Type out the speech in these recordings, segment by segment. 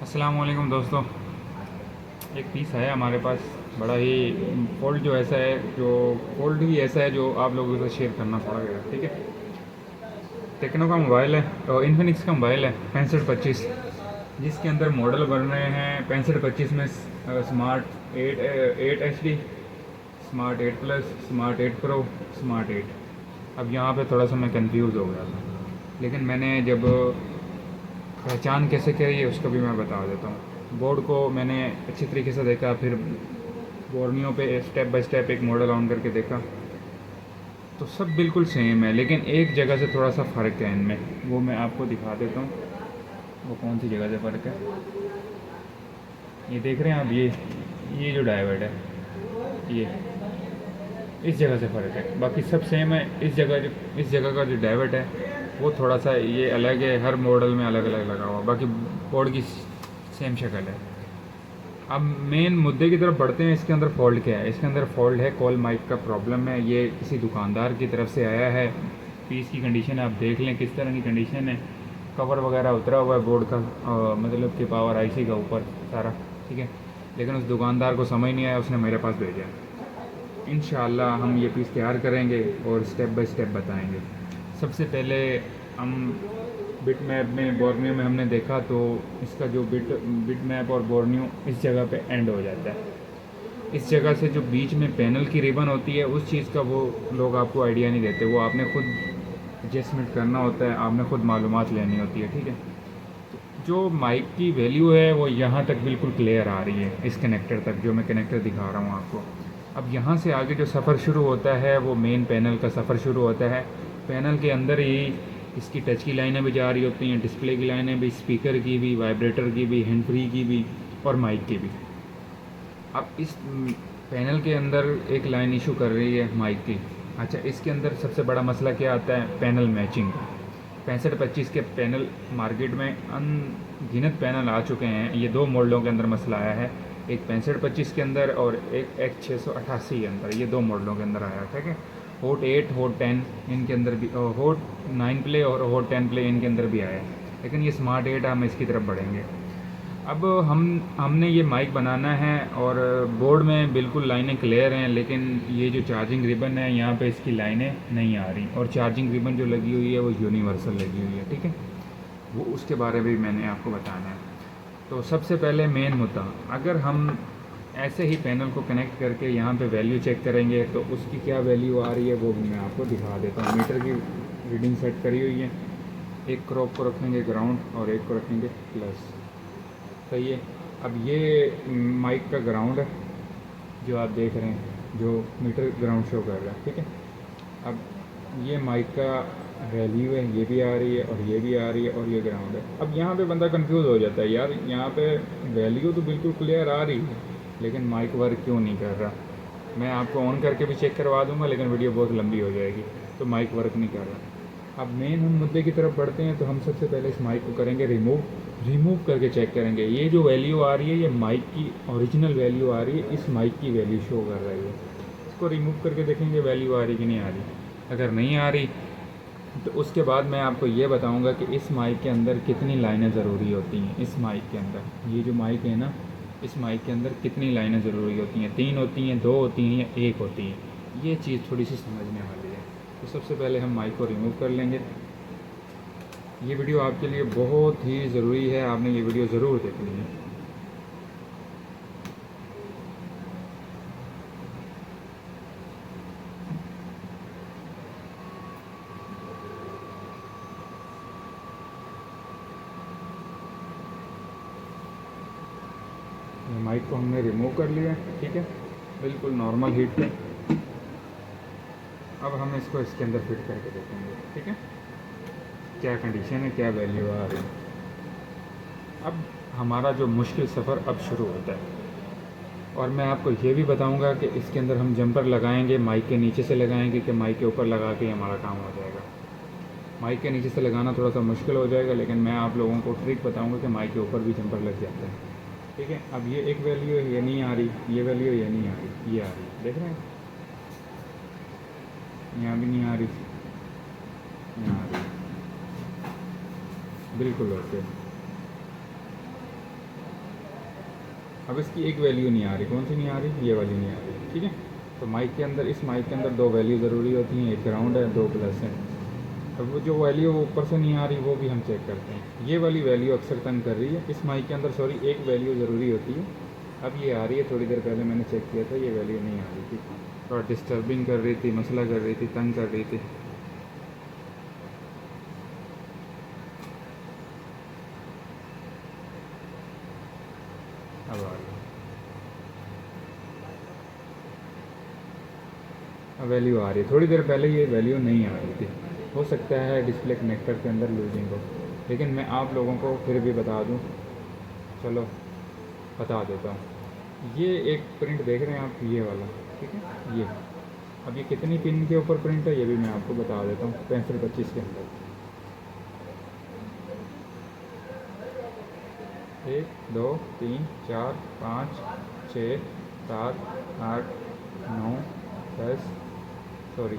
अस्सलाम वालेकुम दोस्तों। एक पीस है हमारे पास, बड़ा ही फ़ोल्ड जो ऐसा है, जो फ़ोल्ड ही ऐसा है जो आप लोगों से शेयर करना पड़ेगा। ठीक है, टेक्नो का मोबाइल है और इन्फिनिक्स का मोबाइल है 6525, जिसके अंदर मॉडल बन रहे हैं 6525 में smart 8 HD, smart 8 plus, smart 8 pro, smart 8। अब यहाँ पे थोड़ा सा मैं कंफ्यूज हो गया था, लेकिन मैंने जब पहचान कैसे करी है उसको भी मैं बता देता हूँ। बोर्ड को मैंने अच्छी तरीके से देखा, फिर बोर्नियो पे स्टेप बाय स्टेप एक मॉडल ऑन करके देखा, तो सब बिल्कुल सेम है, लेकिन एक जगह से थोड़ा सा फ़र्क है इनमें। वो मैं आपको दिखा देता हूँ, वो कौन सी जगह से फ़र्क है। ये देख रहे हैं आप, ये जो डायोड है, ये इस जगह से फ़र्क है, बाकी सब सेम है। इस जगह का जो डायोड है वो थोड़ा सा ये अलग है, हर मॉडल में अलग अलग लगा हुआ, बाकी बोर्ड की सेम शक्ल है। अब मेन मुद्दे की तरफ बढ़ते हैं। इसके अंदर फ़ॉल्ट क्या है? इसके अंदर फ़ॉल्ट है कॉल माइक का प्रॉब्लम है। ये किसी दुकानदार की तरफ से आया है। पीस की कंडीशन आप देख लें किस तरह की कंडीशन है। कवर वगैरह उतरा हुआ है बोर्ड का, मतलब कि पावर आईसी का ऊपर सारा, ठीक है। लेकिन उस दुकानदार को समझ नहीं आया, उसने मेरे पास भेजा है। इंशाल्लाह हम ये पीस तैयार करेंगे और स्टेप बाय स्टेप बताएंगे। सबसे पहले हम बिट मैप में, बोर्नियो में हमने देखा तो इसका जो बिट मैप और बोर्नियो इस जगह पे एंड हो जाता है। इस जगह से जो बीच में पैनल की रिबन होती है, उस चीज़ का वो लोग आपको आइडिया नहीं देते। वो आपने खुद एडजस्टमेंट करना होता है, आपने खुद मालूमात लेनी होती है, ठीक है। जो माइक की वैल्यू है वो यहाँ तक बिल्कुल क्लियर आ रही है, इस कनेक्टर तक, जो मैं कनेक्टर दिखा रहा हूँ आपको। अब यहाँ से आगे जो सफ़र शुरू होता है वो मेन पैनल का सफ़र शुरू होता है। पैनल के अंदर ही इसकी टच की लाइनें भी जा रही होती हैं, डिस्प्ले की लाइनें भी, स्पीकर की भी, वाइब्रेटर की भी, हैंड फ्री की भी और माइक की भी। अब इस पैनल के अंदर एक लाइन इशू कर रही है माइक की। अच्छा, इसके अंदर सबसे बड़ा मसला क्या आता है? पैनल मैचिंग का। 6525 के पैनल मार्केट में अनगिनत पैनल आ चुके हैं। ये दो मॉडलों के अंदर मसला आया है, एक 6525 के अंदर और एक X688 के अंदर। ये दो मॉडलों के अंदर आया, ठीक है। होट 8, होट 10 इनके अंदर भी, होट 9 प्ले और होट 10 प्ले इनके अंदर भी आया है। लेकिन ये स्मार्ट 8, हम इसकी तरफ बढ़ेंगे। अब हमने ये माइक बनाना है और बोर्ड में बिल्कुल लाइनें क्लियर हैं, लेकिन ये जो चार्जिंग रिबन है यहाँ पे इसकी लाइनें नहीं आ रही, और चार्जिंग रिबन जो लगी हुई है वो यूनिवर्सल लगी हुई है, ठीक है। वो उसके बारे में भी मैंने आपको बताना है। तो सबसे पहले मेन मुद्दा, अगर हम ऐसे ही पैनल को कनेक्ट करके यहाँ पे वैल्यू चेक करेंगे तो उसकी क्या वैल्यू आ रही है वो भी मैं आपको दिखा देता हूँ। मीटर की रीडिंग सेट करी हुई है। एक क्रॉप को रखेंगे ग्राउंड और एक को रखेंगे प्लस, सही है। अब ये माइक का ग्राउंड है जो आप देख रहे हैं, जो मीटर ग्राउंड शो कर रहा है, ठीक है। अब ये माइक का वैल्यू है, ये भी आ रही है और ये भी आ रही है और ये ग्राउंड है। अब यहाँ पे बंदा कंफ्यूज हो जाता है, यार यहाँ पे वैल्यू तो बिल्कुल क्लियर आ रही है, लेकिन माइक वर्क क्यों नहीं कर रहा। मैं आपको ऑन करके भी चेक करवा दूंगा, लेकिन वीडियो बहुत लंबी हो जाएगी, तो माइक वर्क नहीं कर रहा। अब मेन हम मुद्दे की तरफ बढ़ते हैं, तो हम सबसे पहले इस माइक को करेंगे रिमूव करके चेक करेंगे। ये जो वैल्यू आ रही है ये माइक की ओरिजिनल वैल्यू आ रही है, इस माइक की वैल्यू शो कर रही है। इसको रिमूव करके देखेंगे वैल्यू आ रही कि नहीं आ रही। अगर नहीं आ रही तो उसके बाद मैं आपको ये बताऊंगा कि इस माइक के अंदर कितनी लाइनें ज़रूरी होती हैं। इस माइक के अंदर, ये जो माइक है ना, इस माइक के अंदर कितनी लाइनें ज़रूरी होती हैं? 3 होती हैं, 2 होती हैं या 1 होती हैं? ये चीज़ थोड़ी सी समझने वाली है। तो सबसे पहले हम माइक को रिमूव कर लेंगे। ये वीडियो आपके लिए बहुत ही ज़रूरी है, आपने ये वीडियो ज़रूर देखनी है। माइक को हमने रिमूव कर लिया है, ठीक है, बिल्कुल नॉर्मल हीट पे। अब हम इसको इसके अंदर फिट करके देखेंगे, ठीक है, क्या कंडीशन है, क्या वैल्यू आ रही है। अब हमारा जो मुश्किल सफ़र अब शुरू होता है, और मैं आपको ये भी बताऊंगा कि इसके अंदर हम जंपर लगाएंगे, माइक के नीचे से लगाएंगे कि माइक के ऊपर लगा के हमारा काम हो जाएगा। माइक के नीचे से लगाना थोड़ा सा मुश्किल हो जाएगा, लेकिन मैं आप लोगों को ट्रिक बताऊंगा कि माइक के ऊपर भी जंपर लग जाता है, ठीक है। अब ये एक वैल्यू है, ये नहीं आ रही, ये वैल्यू है, ये नहीं आ रही, ये आ रही, देख रहे हैं, यहाँ भी नहीं आ रही, यहाँ आ रही, बिल्कुल ओके। अब इसकी एक वैल्यू नहीं आ रही, कौन सी नहीं आ रही, ये वाली नहीं आ रही, ठीक है। तो माइक के अंदर, इस माइक के अंदर दो वैल्यू ज़रूरी होती हैं, एक ग्राउंड है, दो प्लस है। अब वो जो वैल्यू ऊपर से नहीं आ रही वो भी हम चेक करते हैं। ये वाली वैल्यू अक्सर तंग कर रही है, इस माइक के अंदर सॉरी एक वैल्यू ज़रूरी होती है। अब ये आ रही है, थोड़ी देर पहले मैंने चेक किया था, ये वैल्यू नहीं आ रही थी, थोड़ा डिस्टर्बिंग कर रही थी, मसला कर रही थी, तंग कर रही थी। अब आ रही अब वैल्यू आ रही है, थोड़ी देर पहले ये वैल्यू नहीं आ रही थी। हो सकता है डिस्प्ले कनेक्टर के अंदर लूजिंग हो, लेकिन मैं आप लोगों को फिर भी बता दूं, चलो बता देता हूँ। ये एक प्रिंट देख रहे हैं आप, ये वाला, ठीक है। ये अब ये कितनी पिन के ऊपर प्रिंट है ये भी मैं आपको बता देता हूँ, 6525 के अंदर। 1 2 3 4 5 6 7 8 9 10 सॉरी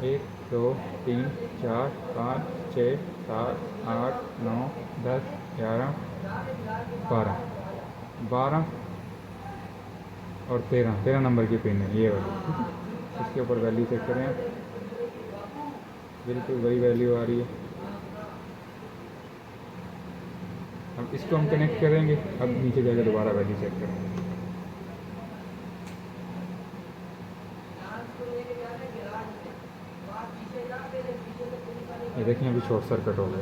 1 2 3 4 5 6 7 8 9 10 11 12 12 और 13 नंबर की पिन है ये वाली, ठीक है। इसके ऊपर वैल्यू चेक करें आप, बिल्कुल वही वैल्यू आ रही है। अब इसको हम कनेक्ट करेंगे, अब नीचे जाकर दोबारा वैल्यू चेक करेंगे। ये देखें अभी शॉर्ट सर्किट हो गया,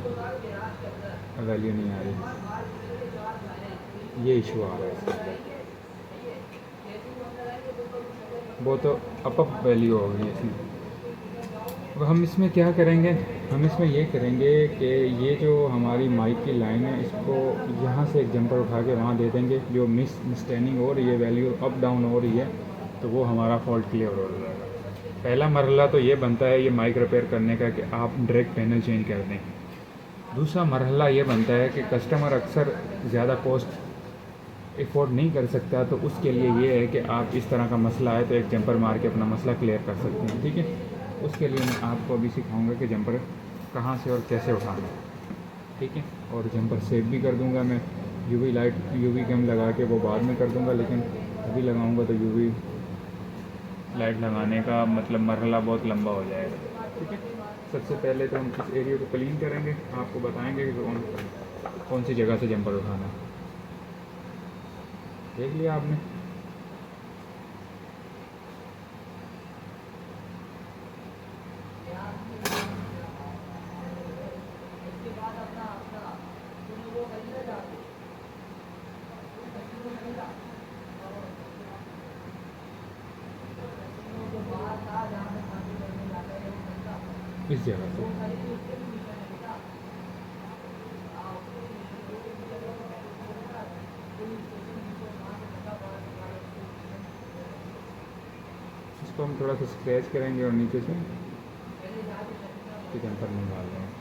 वैल्यू नहीं आ रही, ये इशू आ रहा है इसका। वो तो अप वैल्यू होगी इसमें। अब हम इसमें क्या करेंगे, हम इसमें ये करेंगे कि ये जो हमारी माइक की लाइन है इसको यहाँ से एक जंपर उठा के वहाँ दे देंगे। जो मिसटर्निंग हो रही है, वैल्यू अप डाउन हो रही है, तो वो हमारा फॉल्ट क्लियर हो जाएगा। पहला मरहला तो ये बनता है ये माइक रिपेयर करने का कि आप डायरेक्ट पैनल चेंज कर दें। दूसरा मरहला ये बनता है कि कस्टमर अक्सर ज़्यादा कॉस्ट अफोर्ड नहीं कर सकता, तो उसके लिए ये है कि आप इस तरह का मसला है तो एक जंपर मार के अपना मसला क्लियर कर सकते हैं, ठीक है। उसके लिए मैं आपको अभी सिखाऊंगा कि जंपर कहाँ से और कैसे उठाना है, ठीक है। और जंपर सेव भी कर दूंगा मैं, यूवी लाइट यूवी गम लगा के वो बाद में कर दूंगा, लेकिन अभी लगाऊंगा तो यूवी लाइट लगाने का मतलब मरहला बहुत लंबा हो जाएगा, ठीक है। सबसे पहले तो हम इस एरिया को क्लीन करेंगे, आपको बताएंगे कि कौन सी जगह से जंपर उठाना है। देख लिया आपने, इस जगह से इसको हम थोड़ा सा स्क्रैच करेंगे और नीचे से जंपर निकाल देंगे।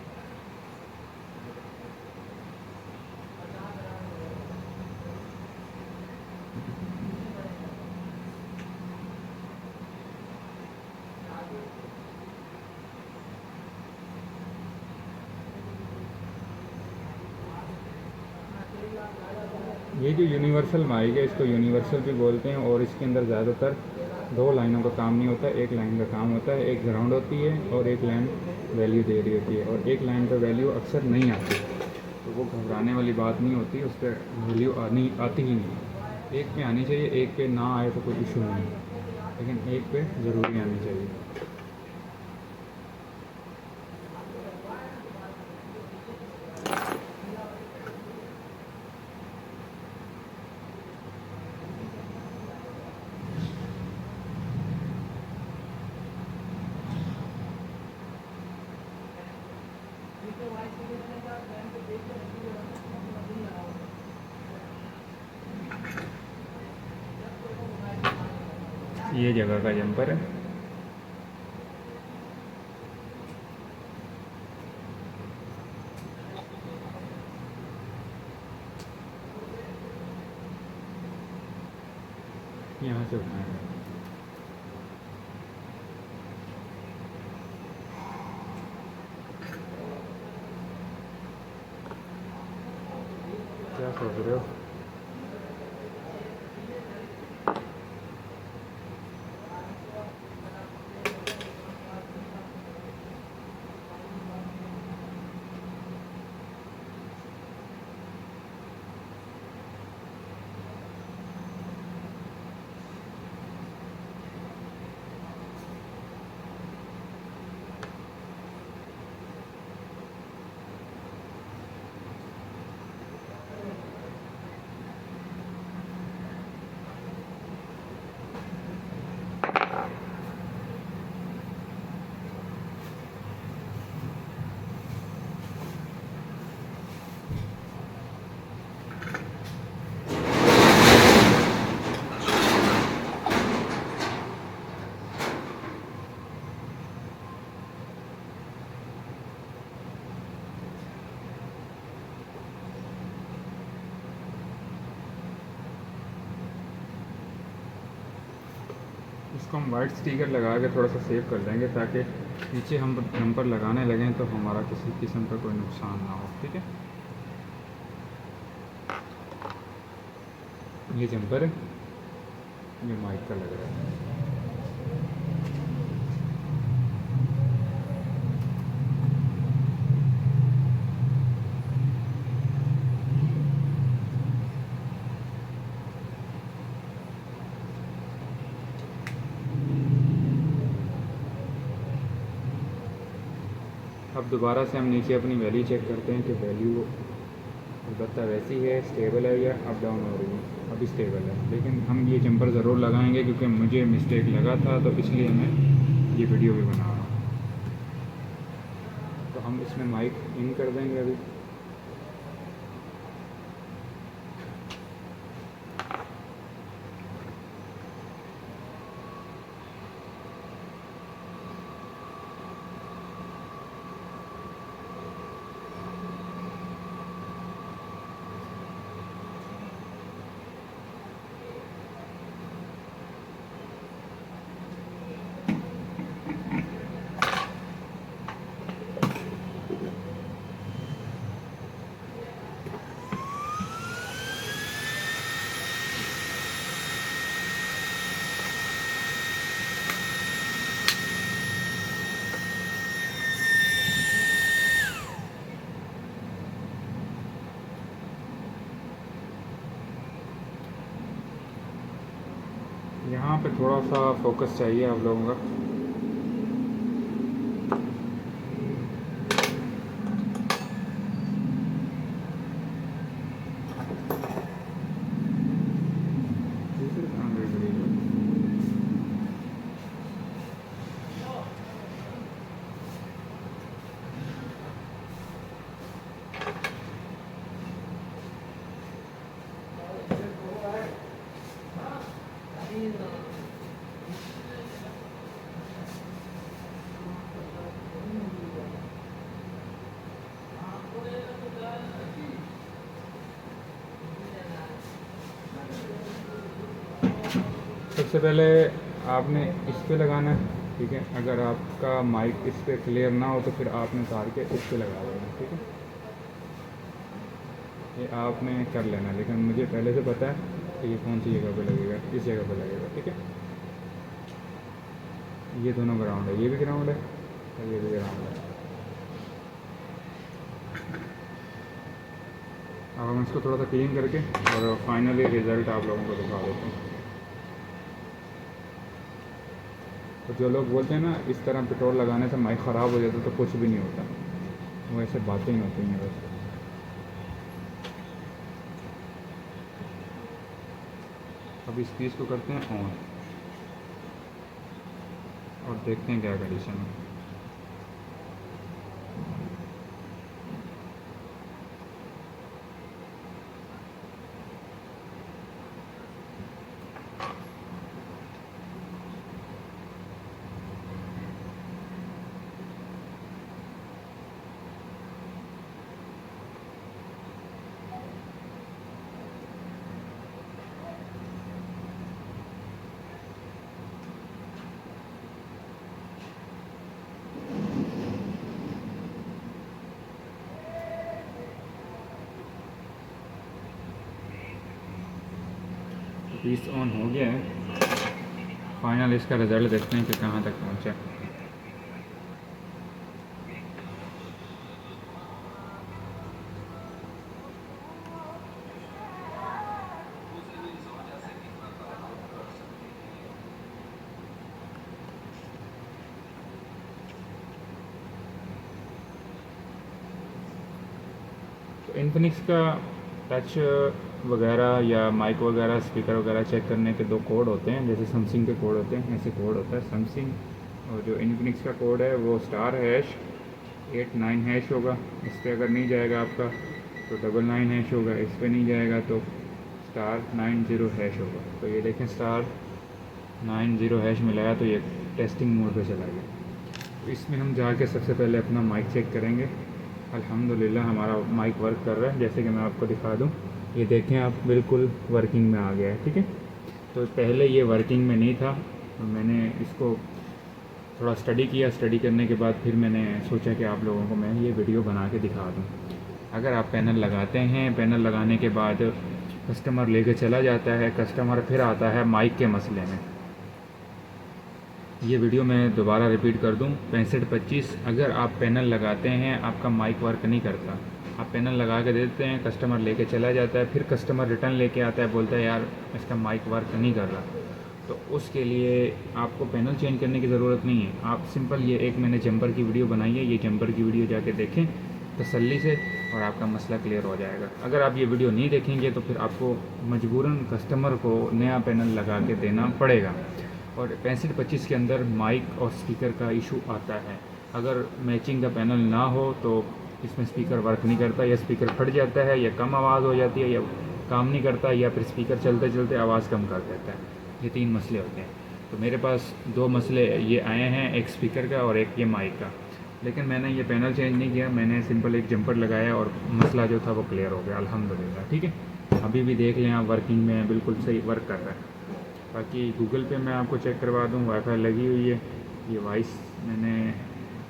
ये जो यूनिवर्सल माइक है इसको यूनिवर्सल भी बोलते हैं, और इसके अंदर ज़्यादातर दो लाइनों का काम नहीं होता, एक लाइन का काम होता है। एक ग्राउंड होती है और एक लाइन वैल्यू दे रही होती है, और एक लाइन पर वैल्यू अक्सर नहीं आती, तो वो घबराने वाली बात नहीं होती, उस पर वैल्यू आती ही नहीं। एक पे आनी चाहिए, एक पे ना आए तो कोई इशू नहीं, लेकिन एक पे ज़रूरी आनी चाहिए। ये जगह का जंपर है, यहाँ से उठाएंगे। क्या सोच रहे हो? इसको हम वाइट स्टिकर लगा के थोड़ा सा सेव कर देंगे ताकि नीचे हम जंपर लगाने लगें तो हमारा किसी किस्म का कोई नुकसान ना हो। ठीक है, ये जंपर है, ये माइक का लग रहा है। अब दोबारा से हम नीचे अपनी वैल्यू चेक करते हैं कि वैल्यू अलबत्ता वैसी है, स्टेबल है या अप डाउन हो रही है। अभी स्टेबल है, लेकिन हम ये जंपर ज़रूर लगाएंगे क्योंकि मुझे मिस्टेक लगा था, तो इसलिए मैं ये वीडियो भी बना रहा हूँ। तो हम इसमें माइक इन कर देंगे अभी। यहाँ पे थोड़ा सा फोकस चाहिए आप लोगों का। सबसे पहले आपने इस पे लगाना है, ठीक है। अगर आपका माइक इस पे क्लियर ना हो तो फिर आपने उतार के इस पे लगा देना, ठीक है। ये आपने कर लेना, लेकिन मुझे पहले से पता है कि ये कौन सी जगह पे लगेगा, इस जगह पे लगेगा, ठीक है। ये दोनों ग्राउंड है, ये भी ग्राउंड है और ये भी ग्राउंड है। अब हम इसको थोड़ा सा क्लीन करके और फाइनली रिज़ल्ट आप लोगों को दिखा देते हैं। तो जो लोग बोलते हैं ना इस तरह पेट्रोल लगाने से माइक ख़राब हो जाता है, तो कुछ भी नहीं होता, वो ऐसे बातें ही होती हैं बस। अब इस पीस को करते हैं ऑन और देखते हैं क्या कंडीशन है। पीस ऑन हो गया है। फाइनल इसका रिज़ल्ट देखते हैं कि कहाँ तक पहुँचा। तो इन्फिनिक्स का टच वगैरह या माइक वगैरह स्पीकर वगैरह चेक करने के दो कोड होते हैं, जैसे समसिंग के कोड होते हैं, ऐसे कोड होता है समसिंग। और जो इन्फिनिक्स का कोड है वो *#89# होगा। इस पर अगर नहीं जाएगा आपका तो #99# होगा, इस पर नहीं जाएगा तो *90# होगा। तो ये देखें *90# मिलाया तो ये टेस्टिंग मोड पे चला गया। तो इसमें हम जाके सबसे पहले अपना माइक चेक करेंगे। अल्हम्दुलिल्लाह हमारा माइक वर्क कर रहा है, जैसे कि मैं आपको दिखा दूं। ये देखें आप, बिल्कुल वर्किंग में आ गया है, ठीक है। तो पहले ये वर्किंग में नहीं था, तो मैंने इसको थोड़ा स्टडी किया। स्टडी करने के बाद फिर मैंने सोचा कि आप लोगों को मैं ये वीडियो बना के दिखा दूँ। अगर आप पैनल लगाते हैं, पैनल लगाने के बाद कस्टमर लेके चला जाता है, कस्टमर फिर आता है माइक के मसले में। ये वीडियो मैं दोबारा रिपीट कर दूं, 6525। अगर आप पैनल लगाते हैं, आपका माइक वर्क नहीं करता, आप पैनल लगा के देते हैं, कस्टमर लेके चला जाता है, फिर कस्टमर रिटर्न लेके आता है, बोलता है यार इसका माइक वर्क नहीं कर रहा, तो उसके लिए आपको पैनल चेंज करने की ज़रूरत नहीं है। आप सिंपल ये एक मैंने जंपर की वीडियो बनाई है, ये जंपर की वीडियो जाके देखें तसल्ली से और आपका मसला क्लियर हो जाएगा। अगर आप ये वीडियो नहीं देखेंगे तो फिर आपको मजबूरन कस्टमर को नया पैनल लगा के देना पड़ेगा। और 6525 के अंदर माइक और स्पीकर का इशू आता है। अगर मैचिंग का पैनल ना हो तो इसमें स्पीकर वर्क नहीं करता, या स्पीकर फट जाता है, या कम आवाज़ हो जाती है, या काम नहीं करता, या फिर स्पीकर चलते चलते आवाज़ कम कर देता है। ये 3 मसले होते हैं। तो मेरे पास 2 मसले ये आए हैं, एक स्पीकर का और एक ये माइक का। लेकिन मैंने ये पैनल चेंज नहीं किया, मैंने सिंपल एक जंपर लगाया और मसला जो था वो क्लियर हो गया अल्हम्दुलिल्लाह। ठीक है, अभी भी देख लें आप, वर्किंग में बिल्कुल सही वर्क कर रहा है। बाकी गूगल पे मैं आपको चेक करवा दूँ, वाईफाई लगी हुई है। ये वॉइस मैंने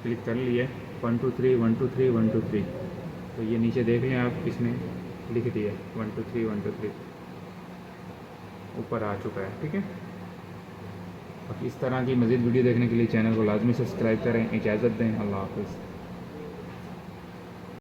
क्लिक कर ली है, 123 123 123। तो ये नीचे देख लें आप, इसमें लिख दिया 123 123 ऊपर आ चुका है। ठीक है, बाकी इस तरह की मज़ीद वीडियो देखने के लिए चैनल को लाजमी सब्सक्राइब करें। इजाज़त दें, अल्लाह हाफ़िज़।